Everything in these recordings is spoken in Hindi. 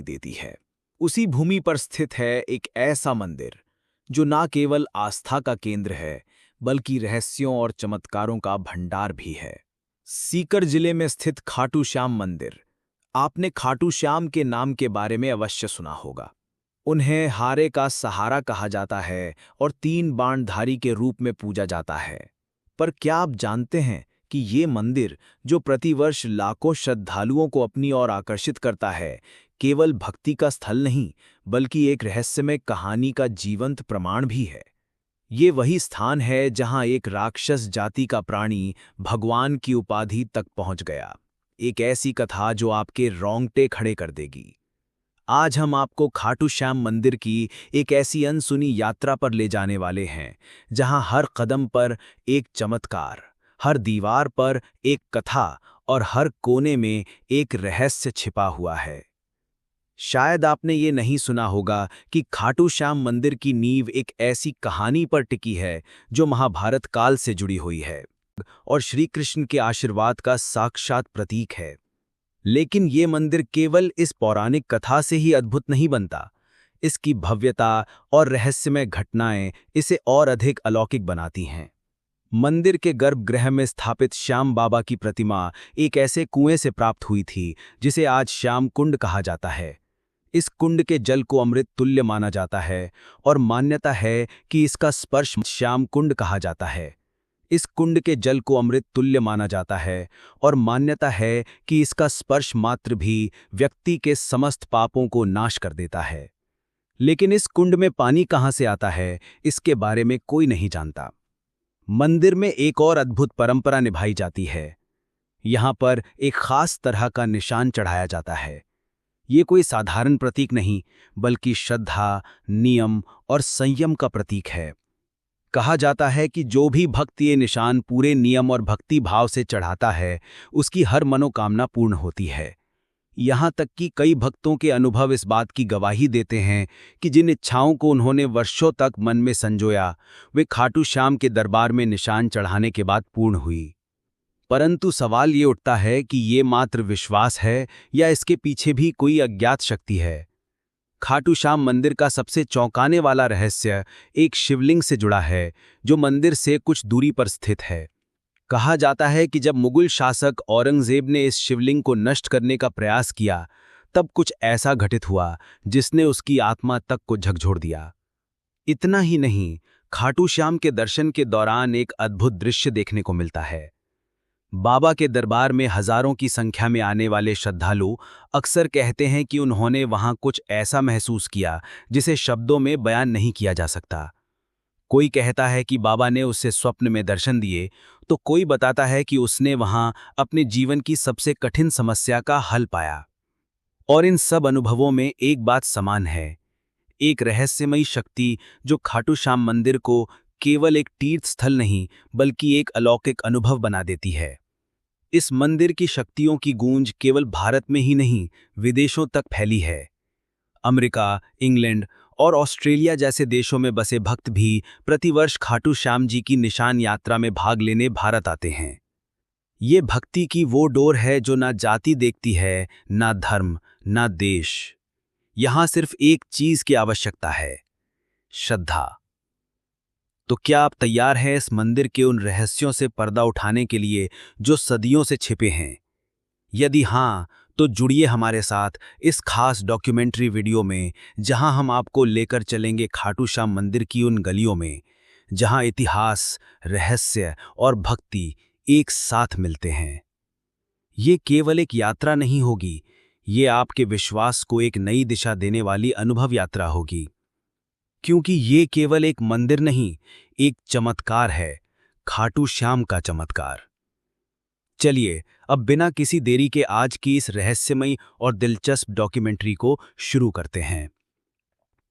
देती है। उसी भूमि पर स्थित है एक ऐसा मंदिर जो ना केवल आस्था का केंद्र है, बल्कि रहस्यों और चमत्कारों का भंडार भी है। सीकर जिले में स्थित खाटू श्याम मंदिर। आपने खाटू श्याम के नाम के बारे में अवश्य सुना होगा। उन्हें हारे का सहारा कहा जाता है और 3 बाणधारी के रूप में पूजा जाता है। पर क्या आप जानते हैं कि ये मंदिर, जो प्रतिवर्ष लाखों श्रद्धालुओं को अपनी ओर आकर्षित करता है, केवल भक्ति का स्थल नहीं, बल्कि एक रहस्यमय कहानी का जीवंत प्रमाण भी है। ये वही स्थान है जहां एक राक्षस जाति का प्राणी भगवान की उपाधि तक पहुंच गया। एक ऐसी कथा जो आपके रोंगटे खड़े कर देगी। आज हम आपको खाटू श्याम मंदिर की एक ऐसी अनसुनी यात्रा पर ले जाने वाले हैं, जहां हर कदम पर एक चमत्कार, हर दीवार पर एक कथा और हर कोने में एक रहस्य छिपा हुआ है। शायद आपने ये नहीं सुना होगा कि खाटू श्याम मंदिर की नींव एक ऐसी कहानी पर टिकी है जो महाभारत काल से जुड़ी हुई है और श्री कृष्ण के आशीर्वाद का साक्षात प्रतीक है। लेकिन ये मंदिर केवल इस पौराणिक कथा से ही अद्भुत नहीं बनता। इसकी भव्यता और रहस्यमय घटनाएं इसे और अधिक अलौकिक बनाती हैं। मंदिर के गर्भगृह में स्थापित श्याम बाबा की प्रतिमा एक ऐसे कुएं से प्राप्त हुई थी जिसे आज श्याम कुंड कहा जाता है। इस कुंड के जल को अमृत तुल्य माना जाता है और मान्यता है कि इसका स्पर्श श्याम कुंड कहा जाता है। इस कुंड के जल को अमृत तुल्य माना जाता है और मान्यता है कि इसका स्पर्श मात्र भी व्यक्ति के समस्त पापों को नाश कर देता है। लेकिन इस कुंड में पानी कहाँ से आता है, इसके बारे में कोई नहीं जानता। मंदिर में एक और अद्भुत परंपरा निभाई जाती है। यहाँ पर एक खास तरह का निशान चढ़ाया जाता है। ये कोई साधारण प्रतीक नहीं, बल्कि श्रद्धा, नियम और संयम का प्रतीक है। कहा जाता है कि जो भी भक्त ये निशान पूरे नियम और भक्ति भाव से चढ़ाता है, उसकी हर मनोकामना पूर्ण होती है। यहाँ तक कि कई भक्तों के अनुभव इस बात की गवाही देते हैं कि जिन इच्छाओं को उन्होंने वर्षों तक मन में संजोया, वे खाटू श्याम के दरबार में निशान चढ़ाने के बाद पूर्ण हुई। परंतु सवाल ये उठता है कि ये मात्र विश्वास है या इसके पीछे भी कोई अज्ञात शक्ति है। खाटू श्याम मंदिर का सबसे चौंकाने वाला रहस्य एक शिवलिंग से जुड़ा है, जो मंदिर से कुछ दूरी पर स्थित है। कहा जाता है कि जब मुगल शासक औरंगजेब ने इस शिवलिंग को नष्ट करने का प्रयास किया, तब कुछ ऐसा घटित हुआ जिसने उसकी आत्मा तक को झकझोर दिया। इतना ही नहीं, खाटू श्याम के दर्शन के दौरान एक अद्भुत दृश्य देखने को मिलता है। बाबा के दरबार में हजारों की संख्या में आने वाले श्रद्धालु अक्सर कहते हैं कि उन्होंने वहां कुछ ऐसा महसूस किया जिसे शब्दों में बयान नहीं किया जा सकता। कोई कहता है कि बाबा ने उसे स्वप्न में दर्शन दिए, तो कोई बताता है कि उसने वहां अपने जीवन की सबसे कठिन समस्या का हल पाया। और इन सब अनुभवों में एक बात समान है, एक रहस्यमयी शक्ति जो खाटू श्याम मंदिर को केवल एक तीर्थ स्थल नहीं, बल्कि एक अलौकिक अनुभव बना देती है। इस मंदिर की शक्तियों की गूंज केवल भारत में ही नहीं, विदेशों तक फैली है। अमेरिका, इंग्लैंड और ऑस्ट्रेलिया जैसे देशों में बसे भक्त भी प्रतिवर्ष खाटू श्याम जी की निशान यात्रा में भाग लेने भारत आते हैं। ये भक्ति की वो डोर है जो ना जाति देखती है, ना धर्म, ना देश। यहाँ सिर्फ एक चीज की आवश्यकता है, श्रद्धा। तो क्या आप तैयार हैं इस मंदिर के उन रहस्यों से पर्दा उठाने के लिए जो सदियों से छिपे हैं? यदि हाँ, तो जुड़िए हमारे साथ इस खास डॉक्यूमेंट्री वीडियो में, जहां हम आपको लेकर चलेंगे खाटू श्याम मंदिर की उन गलियों में, जहां इतिहास, रहस्य और भक्ति एक साथ मिलते हैं। ये केवल एक यात्रा नहीं होगी, ये आपके विश्वास को एक नई दिशा देने वाली अनुभव यात्रा होगी। क्योंकि ये केवल एक मंदिर नहीं, एक चमत्कार है, खाटू श्याम का चमत्कार। चलिए अब बिना किसी देरी के आज की इस रहस्यमयी और दिलचस्प डॉक्यूमेंट्री को शुरू करते हैं।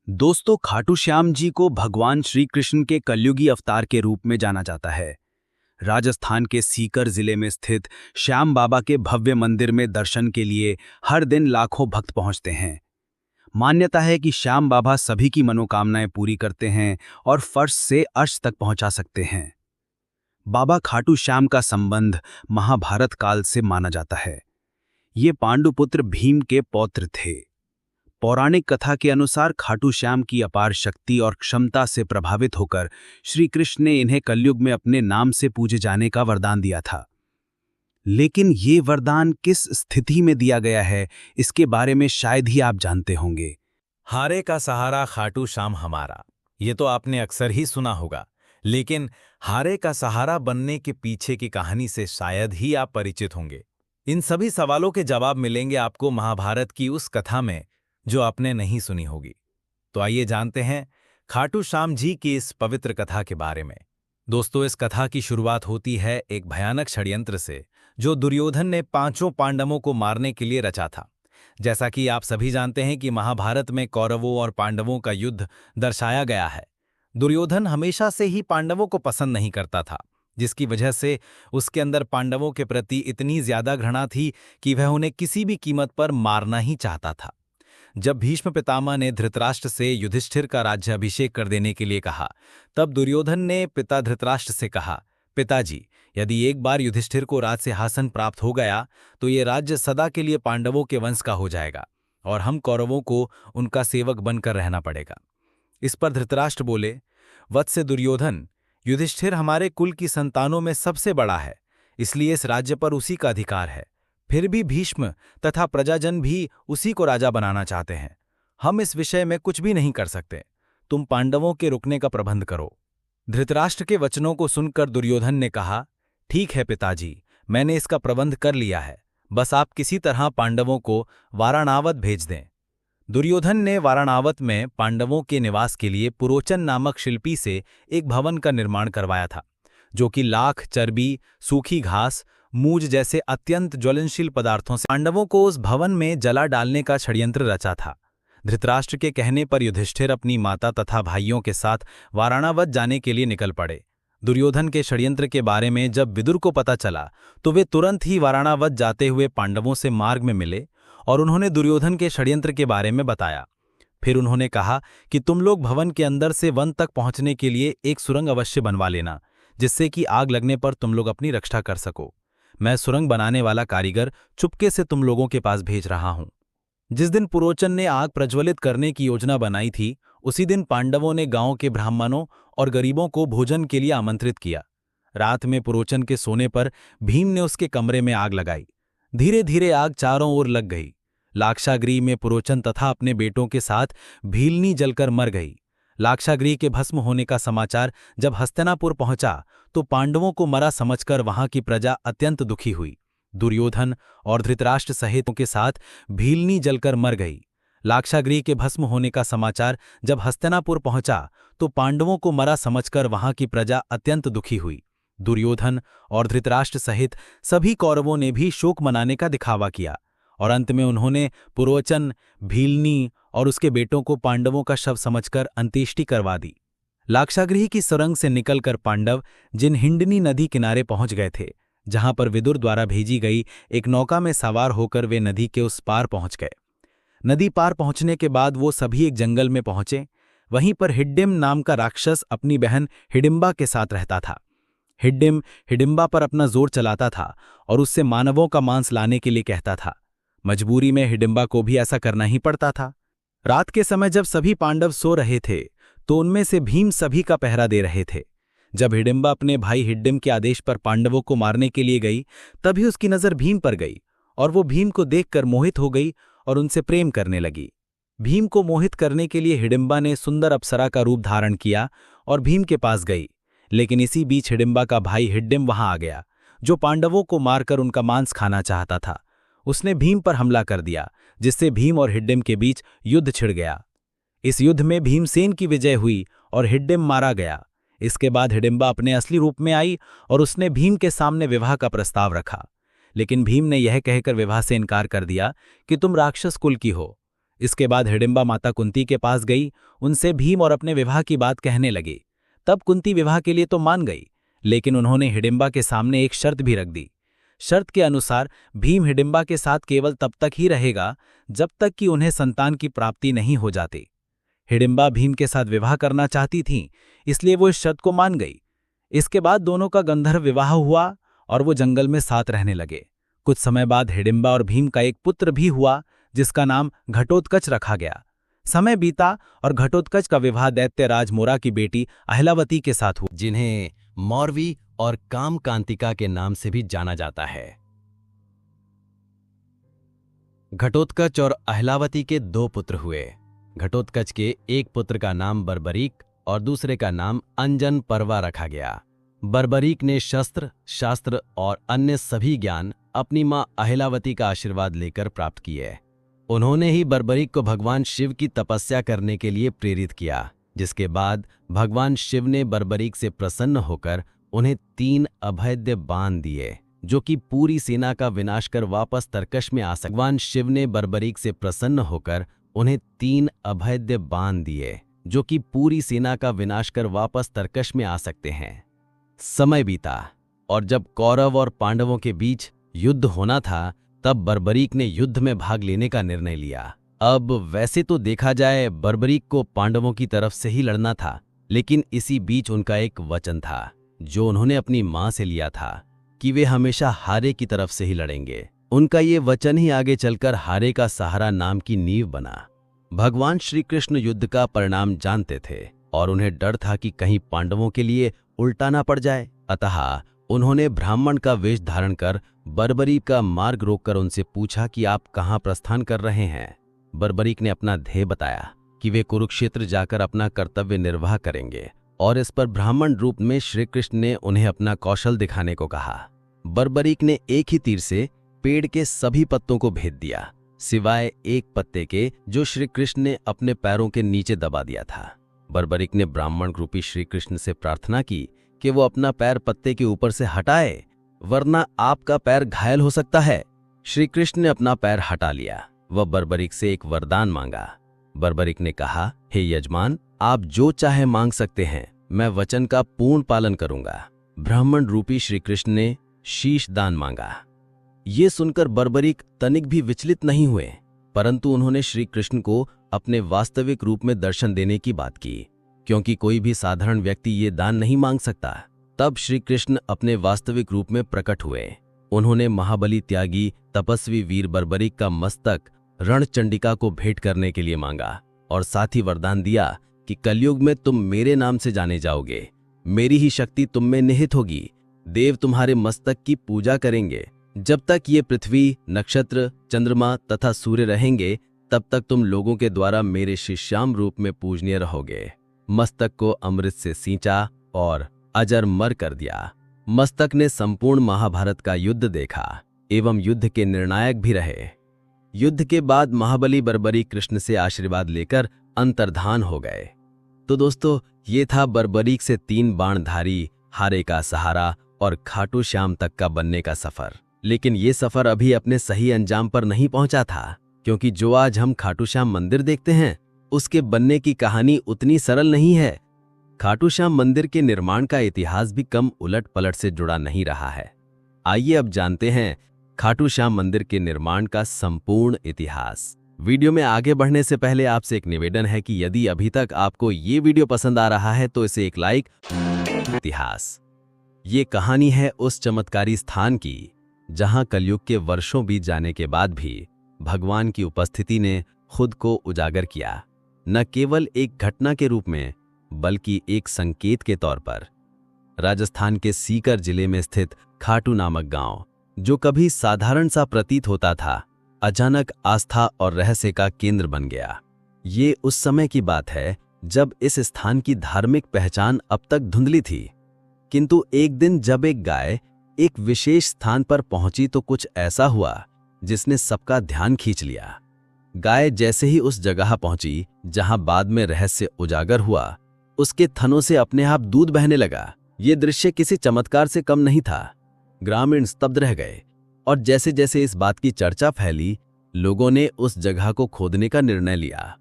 दोस्तों, खाटू श्याम जी को भगवान श्री कृष्ण के कलयुगी अवतार के रूप में जाना जाता है। राजस्थान के सीकर जिले में स्थित श्याम बाबा के भव्य मंदिर में दर्शन के लिए हर दिन लाखों भक्त पहुंचते हैं। मान्यता है कि श्याम बाबा सभी की मनोकामनाएं पूरी करते हैं और फर्श से अर्श तक पहुंचा सकते हैं। बाबा खाटू श्याम का संबंध महाभारत काल से माना जाता है। ये पांडुपुत्र भीम के पौत्र थे। पौराणिक कथा के अनुसार खाटू श्याम की अपार शक्ति और क्षमता से प्रभावित होकर श्री कृष्ण ने इन्हें कलयुग में अपने नाम से पूजे जाने का वरदान दिया था। लेकिन ये वरदान किस स्थिति में दिया गया है, इसके बारे में शायद ही आप जानते होंगे। हारे का सहारा खाटू श्याम हमारा, ये तो आपने अक्सर ही सुना होगा। लेकिन हारे का सहारा बनने के पीछे की कहानी से शायद ही आप परिचित होंगे। इन सभी सवालों के जवाब मिलेंगे आपको महाभारत की उस कथा में जो आपने नहीं सुनी होगी। तो आइए जानते हैं खाटू श्याम जी की इस पवित्र कथा के बारे में। दोस्तों, इस कथा की शुरुआत होती है एक भयानक षड्यंत्र से जो दुर्योधन ने पांचों पांडवों को मारने के लिए रचा था। जैसा कि आप सभी जानते हैं कि महाभारत में कौरवों और पांडवों का युद्ध दर्शाया गया है। दुर्योधन हमेशा से ही पांडवों को पसंद नहीं करता था, जिसकी वजह से उसके अंदर पांडवों के प्रति इतनी ज्यादा घृणा थी कि वह उन्हें किसी भी कीमत पर मारना ही चाहता था। जब भीष्म पितामह ने धृतराष्ट्र से युधिष्ठिर का राज्याभिषेक कर देने के लिए कहा, तब दुर्योधन ने पिता धृतराष्ट्र से कहा, पिताजी, यदि एक बार युधिष्ठिर को राज सिंहासन प्राप्त हो गया तो ये राज्य सदा के लिए पांडवों के वंश का हो जाएगा और हम कौरवों को उनका सेवक बनकर रहना पड़ेगा। इस पर धृतराष्ट्र बोले, वत्स दुर्योधन, युधिष्ठिर हमारे कुल की संतानों में सबसे बड़ा है, इसलिए इस राज्य पर उसी का अधिकार है। फिर भी भीष्म तथा प्रजाजन भी उसी को राजा बनाना चाहते हैं। हम इस विषय में कुछ भी नहीं कर सकते। तुम पांडवों के रुकने का प्रबंध करो। धृतराष्ट्र के वचनों को सुनकर दुर्योधन ने कहा, ठीक है पिताजी, मैंने इसका प्रबंध कर लिया है। बस आप किसी तरह पांडवों को वाराणावत भेज दें। दुर्योधन ने वाराणावत में पांडवों के निवास के लिए पुरोचन नामक शिल्पी से एक भवन का निर्माण करवाया था, जो कि लाख, चर्बी, सूखी घास, मूज जैसे अत्यंत ज्वलनशील पदार्थों से पांडवों को उस भवन में जला डालने का षड्यंत्र रचा था। धृतराष्ट्र के कहने पर युधिष्ठिर अपनी माता तथा भाइयों के साथ वाराणावत जाने के लिए निकल पड़े। दुर्योधन के षड्यंत्र के बारे में जब विदुर को पता चला तो वे तुरंत ही वाराणावत जाते हुए पांडवों से मार्ग में मिले और उन्होंने दुर्योधन के षड्यंत्र के बारे में बताया। फिर उन्होंने कहा कि तुम लोग भवन के अंदर से वन तक पहुंचने के लिए एक सुरंग अवश्य बनवा लेना, जिससे कि आग लगने पर तुम लोग अपनी रक्षा कर सको। मैं सुरंग बनाने वाला कारीगर चुपके से तुम लोगों के पास भेज रहा हूं। जिस दिन पुरोचन ने आग प्रज्वलित करने की योजना बनाई थी, उसी दिन पांडवों ने गांव के ब्राह्मणों और गरीबों को भोजन के लिए आमंत्रित किया। रात में पुरोचन के सोने पर भीम ने उसके कमरे में आग लगाई। धीरे धीरे आग चारों ओर लग गई। लाक्षागृह में पुरोचन तथा अपने बेटों के साथ भीलनी जलकर मर गई। लाक्षागृह के भस्म होने का समाचार जब हस्तिनापुर पहुंचा तो पांडवों को मरा समझकर वहां की प्रजा अत्यंत दुखी हुई। दुर्योधन और धृतराष्ट्र सहित के साथ भीलनी जलकर मर गई। लाक्षागृह के भस्म होने का समाचार जब हस्तिनापुर पहुंचा तो पांडवों को मरा समझकर वहां की प्रजा अत्यंत दुखी हुई। दुर्योधन और धृतराष्ट्र सहित सभी कौरवों ने भी शोक मनाने का दिखावा किया और अंत में उन्होंने पुरोचन, भीलनी और उसके बेटों को पांडवों का शव समझकर अंत्येष्टि करवा दी। लाक्षागृह की सुरंग से निकलकर पांडव जिन हिंडनी नदी किनारे पहुंच गए थे, जहां पर विदुर द्वारा भेजी गई एक नौका में सवार होकर वे नदी के उस पार पहुंच गए। नदी पार पहुंचने के बाद वो सभी एक जंगल में पहुंचे। वहीं पर हिड्डिम नाम का राक्षस अपनी बहन हिडिंबा के साथ रहता था। हिड्डिम हिडिंबा पर अपना जोर चलाता था और उससे मानवों का मांस लाने के लिए कहता था। मजबूरी में हिडिंबा को भी ऐसा करना ही पड़ता था। रात के समय जब सभी पांडव सो रहे थे तो उनमें से भीम सभी का पहरा दे रहे थे। जब हिडिंबा अपने भाई हिड्डिम के आदेश पर पांडवों को मारने के लिए गई, तभी उसकी नजर भीम पर गई और वो भीम को देखकर मोहित हो गई और उनसे प्रेम करने लगी। भीम को मोहित करने के लिए हिडिंबा ने सुंदर अप्सरा का रूप धारण किया और भीम के पास गई। लेकिन इसी बीच हिडिंबा का भाई हिड्डिम वहां आ गया, जो पांडवों को मारकर उनका मांस खाना चाहता था। उसने भीम पर हमला कर दिया, जिससे भीम और हिड्डिम के बीच युद्ध छिड़ गया। इस युद्ध में भीमसेन की विजय हुई और हिड्डिम मारा गया। इसके बाद हिडिंबा अपने असली रूप में आई और उसने भीम के सामने विवाह का प्रस्ताव रखा। लेकिन भीम ने यह कहकर विवाह से इनकार कर दिया कि तुम राक्षस कुल की हो। इसके बाद हिडिंबा माता कुंती के पास गई, उनसे भीम और अपने विवाह की बात कहने लगी। तब कुंती विवाह के लिए तो मान गई, लेकिन उन्होंने हिडिंबा के सामने एक शर्त भी रख दी। शर्त के अनुसार भीम हिडिंबा के साथ केवल तब तक ही रहेगा जब तक कि उन्हें संतान की प्राप्ति नहीं हो जाती। हिडिंबा भीम के साथ विवाह करना चाहती थीं, इसलिए वो इस शर्त को मान गई। इसके बाद दोनों का गंधर्व विवाह हुआ और वो जंगल में साथ रहने लगे। कुछ समय बाद हिडिंबा और भीम का एक पुत्र भी हुआ, जिसका नाम घटोत्कच रखा गया। समय बीता और घटोत्कच का विवाह दैत्य राज मोरा की बेटी अहिलावती के साथ हुआ, जिन्हें मौरवी और कामकांतिका के नाम से भी जाना जाता है। घटोत्कच और अहिलावती के 2 पुत्र हुए। घटोत्कच के एक पुत्र का नाम बर्बरीक और दूसरे का नाम अंजन पर्वा रखा गया। बर्बरीक ने शस्त्र, शास्त्र और अन्य सभी ज्ञान अपनी मां अहिलावती का आशीर्वाद लेकर प्राप्त किए। उन्होंने ही बर्बरीक को भगवान शिव की तपस्या करने के लिए प्रेरित किया, जिसके बाद भगवान शिव ने बर्बरीक से प्रसन्न होकर उन्हें 3 अभेद्य बाण दिए, जो कि पूरी सेना का विनाश कर वापस तरकश में आ सकते। भगवान शिव ने बर्बरीक से प्रसन्न होकर उन्हें 3 अभेद्य बाण दिए, जो कि पूरी सेना का विनाश कर वापस तरकश में आ सकते हैं। समय बीता और जब कौरव और पांडवों के बीच युद्ध होना था, तब बर्बरीक ने युद्ध में भाग लेने का निर्णय लिया। अब वैसे तो देखा जाए बर्बरीक को पांडवों की तरफ से ही लड़ना था, लेकिन इसी बीच उनका एक वचन था जो उन्होंने अपनी मां से लिया था कि वे हमेशा हारे की तरफ से ही लड़ेंगे। उनका ये वचन ही आगे चलकर हारे का सहारा नाम की नींव बना। भगवान श्री कृष्ण युद्ध का परिणाम जानते थे और उन्हें डर था कि कहीं पांडवों के लिए उल्टा ना पड़ जाए, अतः उन्होंने ब्राह्मण का वेश धारण कर बर्बरीक का मार्ग रोककर उनसे पूछा कि आप कहाँ प्रस्थान कर रहे हैं। बर्बरीक ने अपना ध्येय बताया कि वे कुरुक्षेत्र जाकर अपना कर्तव्य निर्वाह करेंगे, और इस पर ब्राह्मण रूप में श्री कृष्ण ने उन्हें अपना कौशल दिखाने को कहा। बर्बरीक ने एक ही तीर से पेड़ के सभी पत्तों को भेद दिया, सिवाय एक पत्ते के जो श्री कृष्ण ने अपने पैरों के नीचे दबा दिया था। बर्बरीक ने ब्राह्मण रूपी श्री कृष्ण से प्रार्थना की कि वो अपना पैर पत्ते के ऊपर से हटाए, वरना आपका पैर घायल हो सकता है। श्री कृष्ण ने अपना पैर हटा लिया। वह बर्बरीक से एक वरदान मांगा। बर्बरीक ने कहा, हे यजमान, आप जो चाहे मांग सकते हैं, मैं वचन का पूर्ण पालन करूंगा। ब्राह्मण रूपी श्री कृष्ण ने शीश दान मांगा। ये सुनकर बर्बरीक तनिक भी विचलित नहीं हुए, परंतु उन्होंने श्री कृष्ण को अपने वास्तविक रूप में दर्शन देने की बात की, क्योंकि कोई भी साधारण व्यक्ति ये दान नहीं मांग सकता। तब श्री कृष्ण अपने वास्तविक रूप में प्रकट हुए। उन्होंने महाबली त्यागी तपस्वी वीर बर्बरीक का मस्तक रणचंडिका को भेंट करने के लिए मांगा, और साथ ही वरदान दिया कि कलयुग में तुम मेरे नाम से जाने जाओगे, मेरी ही शक्ति तुम में निहित होगी, देव तुम्हारे मस्तक की पूजा करेंगे। जब तक ये पृथ्वी, नक्षत्र, चंद्रमा तथा सूर्य रहेंगे, तब तक तुम लोगों के द्वारा मेरे शिष्याम रूप में पूजनीय रहोगे। मस्तक को अमृत से सींचा और अजर मर कर दिया। मस्तक ने संपूर्ण महाभारत का युद्ध देखा एवं युद्ध के निर्णायक भी रहे। युद्ध के बाद महाबली बर्बरीक कृष्ण से आशीर्वाद लेकर अंतर्धान हो गए। तो दोस्तों, ये था बर्बरीक से 3 बाणधारी, हारे का सहारा और खाटू श्याम तक का बनने का सफर। लेकिन ये सफर अभी अपने सही अंजाम पर नहीं पहुंचा था, क्योंकि जो आज हम खाटू श्याम मंदिर देखते हैं, उसके बनने की कहानी उतनी सरल नहीं है। खाटू श्याम मंदिर के निर्माण का इतिहास भी कम उलट पलट से जुड़ा नहीं रहा है। आइए अब जानते हैं खाटू श्याम मंदिर के निर्माण का संपूर्ण इतिहास। वीडियो में आगे बढ़ने से पहले आपसे एक निवेदन है कि यदि अभी तक आपको ये वीडियो पसंद आ रहा है तो इसे एक लाइक। इतिहास, ये कहानी है उस चमत्कारी स्थान की जहां कलयुग के वर्षों बीत जाने के बाद भी भगवान की उपस्थिति ने खुद को उजागर किया, न केवल एक घटना के रूप में बल्कि एक संकेत के तौर पर। राजस्थान के सीकर जिले में स्थित खाटू नामक गांव, जो कभी साधारण सा प्रतीत होता था, अचानक आस्था और रहस्य का केंद्र बन गया। ये उस समय की बात है जब इस स्थान की धार्मिक पहचान अब तक धुंधली थी, किंतु एक दिन जब एक गाय एक विशेष स्थान पर पहुंची तो कुछ ऐसा हुआ जिसने सबका ध्यान खींच लिया। गाय जैसे ही उस जगह पहुंची जहां बाद में रहस्य उजागर हुआ, उसके थनों से अपने आप दूध बहने लगा। ये दृश्य किसी चमत्कार से कम नहीं था। ग्रामीण स्तब्ध रह गए, और जैसे जैसे इस बात की चर्चा फैली, लोगों ने उस जगह को खोदने का निर्णय लिया।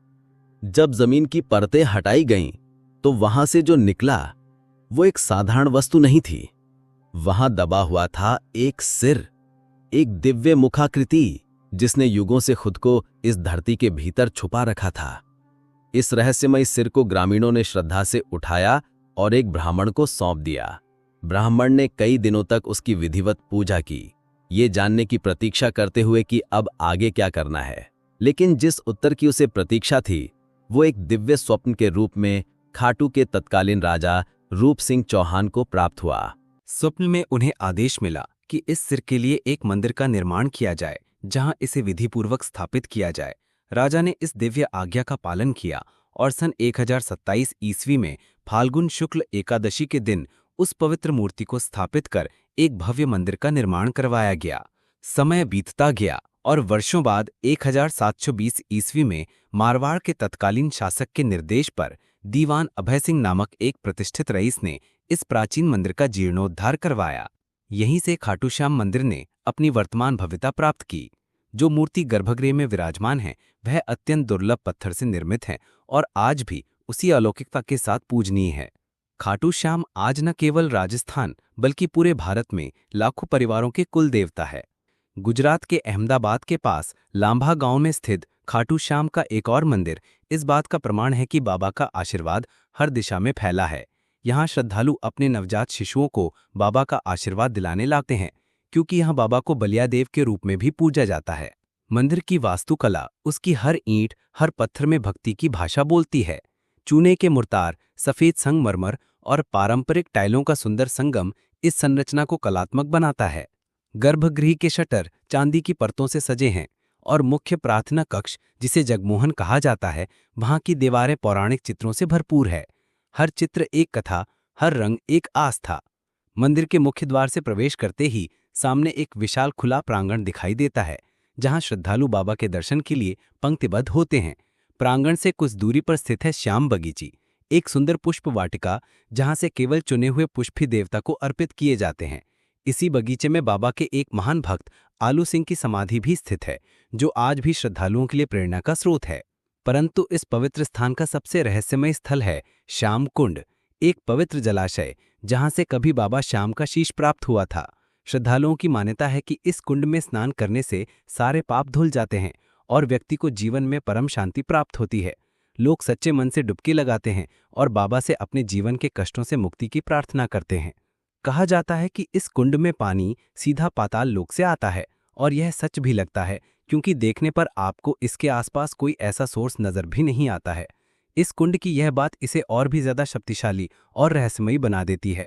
जब जमीन की परतें हटाई गईं, तो वहां से जो निकला वो एक साधारण वस्तु नहीं थी। वहां दबा हुआ था एक सिर, एक दिव्य मुखाकृति जिसने युगों से खुद को इस धरती के भीतर छुपा रखा था। इस रहस्यमय सिर को ग्रामीणों ने श्रद्धा से उठाया और एक ब्राह्मण को सौंप दिया। ब्राह्मण ने कई दिनों तक उसकी विधिवत पूजा की, ये जानने की प्रतीक्षा करते हुए कि अब आगे क्या करना है। लेकिन जिस उत्तर की उसे प्रतीक्षा थी वो एक दिव्य स्वप्न के रूप में खाटू के तत्कालीन राजा रूप सिंह चौहान को प्राप्त हुआ। स्वप्न में उन्हें आदेश मिला कि इस सिर के लिए एक मंदिर का निर्माण किया जाए, जहां इसे विधिपूर्वक स्थापित किया जाए। राजा ने इस दिव्य आज्ञा का पालन किया और सन 1027 ईस्वी में फाल्गुन शुक्ल एकादशी के दिन उस पवित्र मूर्ति को स्थापित कर एक भव्य मंदिर का निर्माण करवाया गया। समय बीतता गया और वर्षों बाद 1720 ईस्वी में मारवाड़ के तत्कालीन शासक के निर्देश पर दीवान अभय सिंह नामक एक प्रतिष्ठित रईस ने इस प्राचीन मंदिर का जीर्णोद्धार करवाया। यहीं से खाटू श्याम मंदिर ने अपनी वर्तमान भव्यता प्राप्त की। जो मूर्ति गर्भगृह में विराजमान है वह अत्यंत दुर्लभ पत्थर से निर्मित है और आज भी उसी अलौकिकता के साथ पूजनीय है। खाटू श्याम आज न केवल राजस्थान बल्कि पूरे भारत में लाखों परिवारों के कुल देवता है। गुजरात के अहमदाबाद के पास लांभा गांव में स्थित खाटू श्याम का एक और मंदिर इस बात का प्रमाण है कि बाबा का आशीर्वाद हर दिशा में फैला है। यहाँ श्रद्धालु अपने नवजात शिशुओं को बाबा का आशीर्वाद दिलाने लाते हैं, क्योंकि यहाँ बाबा को बलिया देव के रूप में भी पूजा जाता है। मंदिर की वास्तुकला, उसकी हर ईंट, हर पत्थर में भक्ति की भाषा बोलती है। चूने के मुर्तार, सफेद संगमरमर और पारंपरिक टाइलों का सुंदर संगम इस संरचना को कलात्मक बनाता है। गर्भगृह के शटर चांदी की परतों से सजे हैं और मुख्य प्रार्थना कक्ष, जिसे जगमोहन कहा जाता है, वहां की दीवारें पौराणिक चित्रों से भरपूर है। हर चित्र एक कथा, हर रंग एक आस्था। मंदिर के मुख्य द्वार से प्रवेश करते ही सामने एक विशाल खुला प्रांगण दिखाई देता है, जहां श्रद्धालु बाबा के दर्शन के लिए पंक्तिबद्ध होते हैं। प्रांगण से कुछ दूरी पर स्थित है श्याम बगीची, एक सुंदर पुष्प वाटिका, जहां से केवल चुने हुए पुष्प ही देवता को अर्पित किए जाते हैं। इसी बगीचे में बाबा के एक महान भक्त आलू सिंह की समाधि भी स्थित है, जो आज भी श्रद्धालुओं के लिए प्रेरणा का स्रोत है। परंतु इस पवित्र स्थान का सबसे रहस्यमय स्थल है श्याम कुंड, एक पवित्र जलाशय जहां से कभी बाबा श्याम का शीश प्राप्त हुआ था। श्रद्धालुओं की मान्यता है कि इस कुंड में स्नान करने से सारे पाप धुल जाते हैं और व्यक्ति को जीवन में परम शांति प्राप्त होती है। लोग सच्चे मन से डुबकी लगाते हैं और बाबा से अपने जीवन के कष्टों से मुक्ति की प्रार्थना करते हैं। कहा जाता है कि इस कुंड में पानी सीधा पाताल लोक से आता है, और यह सच भी लगता है, क्योंकि देखने पर आपको इसके आसपास कोई ऐसा सोर्स नजर भी नहीं आता है। इस कुंड की यह बात इसे और भी ज्यादा शक्तिशाली और रहस्यमयी बना देती है।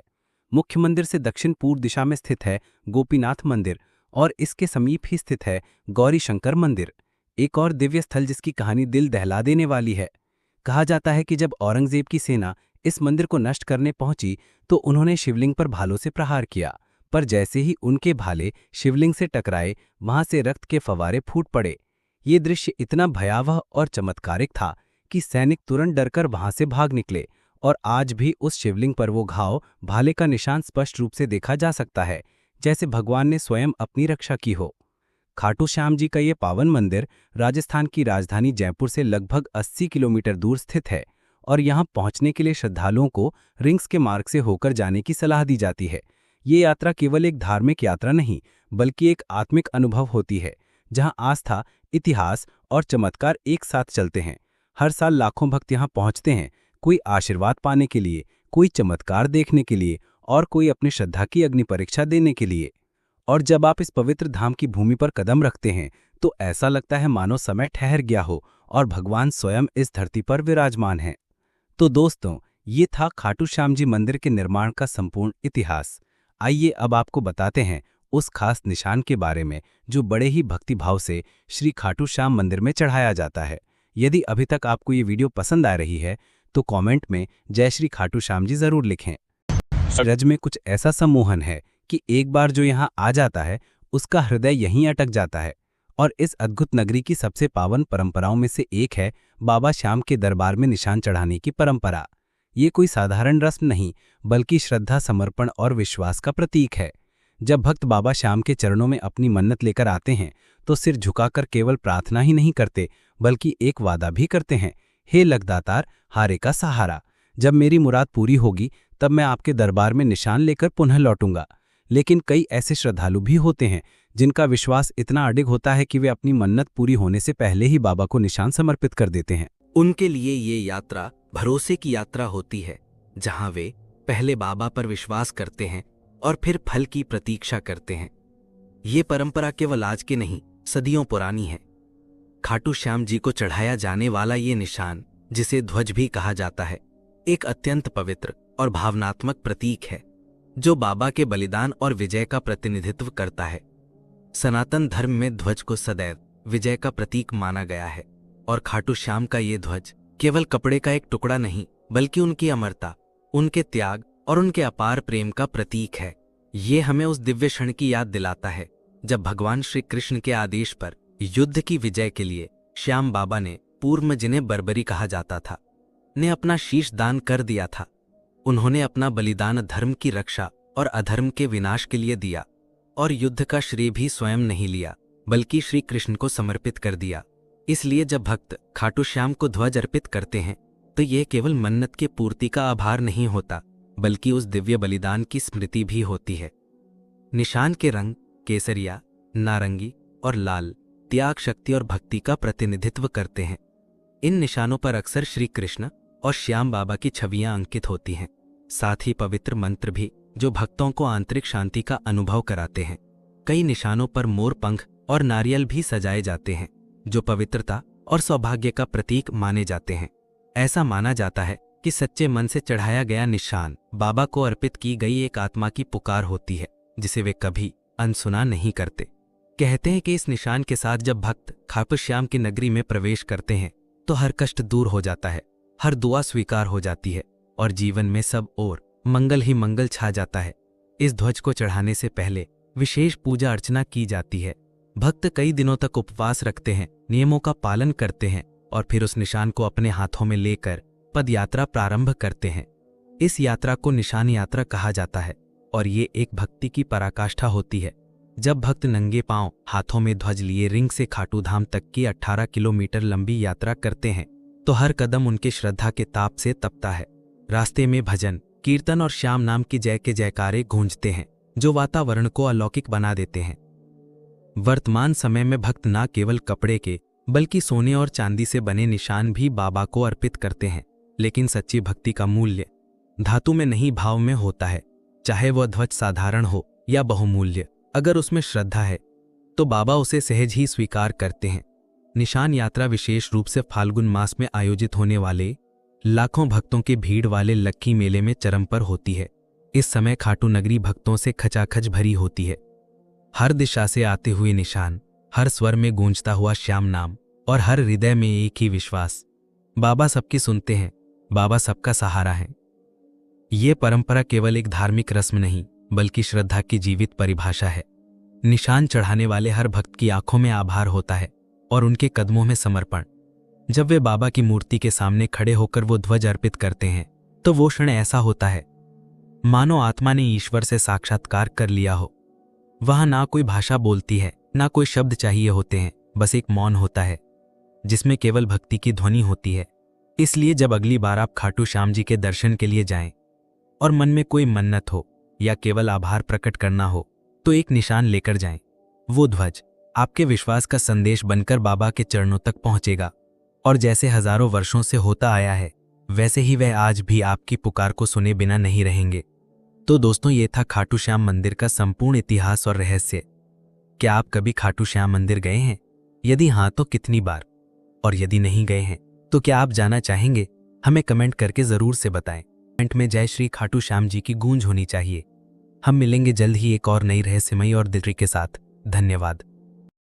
मुख्य मंदिर से दक्षिण पूर्व दिशा में स्थित है गोपीनाथ मंदिर और इसके समीप ही स्थित है गौरी शंकर मंदिर, एक और दिव्य स्थल जिसकी कहानी दिल दहला देने वाली है। कहा जाता है कि जब औरंगजेब की सेना इस मंदिर को नष्ट करने पहुंची तो उन्होंने शिवलिंग पर भालों से प्रहार किया, पर जैसे ही उनके भाले शिवलिंग से टकराए वहां से रक्त के फवारे फूट पड़े। ये दृश्य इतना भयावह और चमत्कारिक था कि सैनिक तुरंत डरकर वहां से भाग निकले, और आज भी उस शिवलिंग पर वो घाव, भाले का निशान स्पष्ट रूप से देखा जा सकता है, जैसे भगवान ने स्वयं अपनी रक्षा की हो। खाटू श्याम जी का ये पावन मंदिर राजस्थान की राजधानी जयपुर से लगभग 80 किलोमीटर दूर स्थित है, और यहाँ पहुँचने के लिए श्रद्धालुओं को रिंग्स के मार्ग से होकर जाने की सलाह दी जाती है। ये यात्रा केवल एक धार्मिक यात्रा नहीं, बल्कि एक आत्मिक अनुभव होती है, जहाँ आस्था, इतिहास और चमत्कार एक साथ चलते हैं। हर साल लाखों भक्त यहाँ पहुँचते हैं, कोई आशीर्वाद पाने के लिए, कोई चमत्कार देखने के लिए और कोई अपनी श्रद्धा की अग्नि परीक्षा देने के लिए। और जब आप इस पवित्र धाम की भूमि पर कदम रखते हैं तो ऐसा लगता है मानो समय ठहर गया हो और भगवान स्वयं इस धरती पर विराजमान हैं। तो दोस्तों, ये था खाटू श्याम जी मंदिर के निर्माण का संपूर्ण इतिहास। आइए अब आपको बताते हैं उस खास निशान के बारे में जो बड़े ही भक्तिभाव से श्री खाटू श्याम मंदिर में चढ़ाया जाता है। यदि अभी तक आपको ये वीडियो पसंद आ रही है तो कमेंट में जय श्री खाटू श्याम जी जरूर लिखें। रज में कुछ ऐसा सम्मोहन है कि एक बार जो यहाँ आ जाता है उसका हृदय यहीं अटक जाता है। और इस अद्भुत नगरी की सबसे पावन परंपराओं में से एक है बाबा श्याम के दरबार में निशान चढ़ाने की परंपरा। ये कोई साधारण रस्म नहीं, बल्कि श्रद्धा, समर्पण और विश्वास का प्रतीक है। जब भक्त बाबा श्याम के चरणों में अपनी मन्नत लेकर आते हैं तो सिर झुकाकर केवल प्रार्थना ही नहीं करते, बल्कि एक वादा भी करते हैं, हे लखदातार, हारे का सहारा, जब मेरी मुराद पूरी होगी तब मैं आपके दरबार में निशान लेकर पुनः लौटूंगा। लेकिन कई ऐसे श्रद्धालु भी होते हैं जिनका विश्वास इतना अडिग होता है कि वे अपनी मन्नत पूरी होने से पहले ही बाबा को निशान समर्पित कर देते हैं। उनके लिए ये यात्रा भरोसे की यात्रा होती है, जहां वे पहले बाबा पर विश्वास करते हैं और फिर फल की प्रतीक्षा करते हैं। ये परंपरा केवल आज की नहीं, सदियों पुरानी है। खाटू श्याम जी को चढ़ाया जाने वाला ये निशान, जिसे ध्वज भी कहा जाता है, एक अत्यंत पवित्र और भावनात्मक प्रतीक है जो बाबा के बलिदान और विजय का प्रतिनिधित्व करता है। सनातन धर्म में ध्वज को सदैव विजय का प्रतीक माना गया है और खाटू श्याम का ये ध्वज केवल कपड़े का एक टुकड़ा नहीं, बल्कि उनकी अमरता, उनके त्याग और उनके अपार प्रेम का प्रतीक है। ये हमें उस दिव्य क्षण की याद दिलाता है जब भगवान श्री कृष्ण के आदेश पर युद्ध की विजय के लिए श्याम बाबा ने पूर्व जिन्हें बर्बरी कहा जाता था, ने अपना शीश दान कर दिया था। उन्होंने अपना बलिदान धर्म की रक्षा और अधर्म के विनाश के लिए दिया और युद्ध का श्रेय भी स्वयं नहीं लिया, बल्कि श्री कृष्ण को समर्पित कर दिया। इसलिए जब भक्त खाटू श्याम को ध्वज अर्पित करते हैं तो यह केवल मन्नत की पूर्ति का आभार नहीं होता, बल्कि उस दिव्य बलिदान की स्मृति भी होती है। निशान के रंग केसरिया, नारंगी और लाल त्याग, शक्ति और भक्ति का प्रतिनिधित्व करते हैं। इन निशानों पर अक्सर श्री कृष्ण और श्याम बाबा की छवियां अंकित होती हैं, साथ ही पवित्र मंत्र भी जो भक्तों को आंतरिक शांति का अनुभव कराते हैं। कई निशानों पर मोर पंख और नारियल भी सजाए जाते हैं जो पवित्रता और सौभाग्य का प्रतीक माने जाते हैं। ऐसा माना जाता है कि सच्चे मन से चढ़ाया गया निशान बाबा को अर्पित की गई एक आत्मा की पुकार होती है, जिसे वे कभी अनसुना नहीं करते। कहते हैं कि इस निशान के साथ जब भक्त खाटू श्याम की नगरी में प्रवेश करते हैं तो हर कष्ट दूर हो जाता है, हर दुआ स्वीकार हो जाती है और जीवन में सब ओर मंगल ही मंगल छा जाता है। इस ध्वज को चढ़ाने से पहले विशेष पूजा अर्चना की जाती है। भक्त कई दिनों तक उपवास रखते हैं, नियमों का पालन करते हैं और फिर उस निशान को अपने हाथों में लेकर पदयात्रा प्रारंभ करते हैं। इस यात्रा को निशान यात्रा कहा जाता है और ये एक भक्ति की पराकाष्ठा होती है। जब भक्त नंगे पांव हाथों में ध्वज लिए रिंग से खाटू धाम तक की 18 किलोमीटर लंबी यात्रा करते हैं तो हर कदम उनके श्रद्धा के ताप से तपता है। रास्ते में भजन, कीर्तन और श्याम नाम की जय के जयकारे गूंजते हैं जो वातावरण को अलौकिक बना देते हैं। वर्तमान समय में भक्त न केवल कपड़े के बल्कि सोने और चांदी से बने निशान भी बाबा को अर्पित करते हैं, लेकिन सच्ची भक्ति का मूल्य धातु में नहीं भाव में होता है। चाहे वह ध्वज साधारण हो या बहुमूल्य, अगर उसमें श्रद्धा है तो बाबा उसे सहज ही स्वीकार करते हैं। निशान यात्रा विशेष रूप से फाल्गुन मास में आयोजित होने वाले लाखों भक्तों के भीड़ वाले लक्की मेले में चरम पर होती है। इस समय खाटू नगरी भक्तों से खचाखच भरी होती है। हर दिशा से आते हुए निशान, हर स्वर में गूंजता हुआ श्याम नाम और हर हृदय में एक ही विश्वास, बाबा सबकी सुनते हैं, बाबा सबका सहारा है। ये परंपरा केवल एक धार्मिक रस्म नहीं बल्कि श्रद्धा की जीवित परिभाषा है। निशान चढ़ाने वाले हर भक्त की आंखों में आभार होता है और उनके कदमों में समर्पण। जब वे बाबा की मूर्ति के सामने खड़े होकर वो ध्वज अर्पित करते हैं तो वो क्षण ऐसा होता है मानो आत्मा ने ईश्वर से साक्षात्कार कर लिया हो। वहां ना कोई भाषा बोलती है, ना कोई शब्द चाहिए होते हैं, बस एक मौन होता है जिसमें केवल भक्ति की ध्वनि होती है। इसलिए जब अगली बार आप खाटू श्याम जी के दर्शन के लिए जाएं और मन में कोई मन्नत हो या केवल आभार प्रकट करना हो तो एक निशान लेकर जाएं। वो ध्वज आपके विश्वास का संदेश बनकर बाबा के चरणों तक पहुंचेगा और जैसे हजारों वर्षों से होता आया है वैसे ही वह आज भी आपकी पुकार को सुने बिना नहीं रहेंगे। तो दोस्तों, ये था खाटू श्याम मंदिर का संपूर्ण इतिहास और रहस्य। क्या आप कभी खाटू श्याम मंदिर गए हैं? यदि हाँ तो कितनी बार? और यदि नहीं गए हैं तो क्या आप जाना चाहेंगे? हमें कमेंट करके जरूर से बताएं। कमेंट में जय श्री खाटू श्याम जी की गूंज होनी चाहिए। हम मिलेंगे जल्द ही एक और नई रहस्यमयी और दिलचस्प के साथ। धन्यवाद।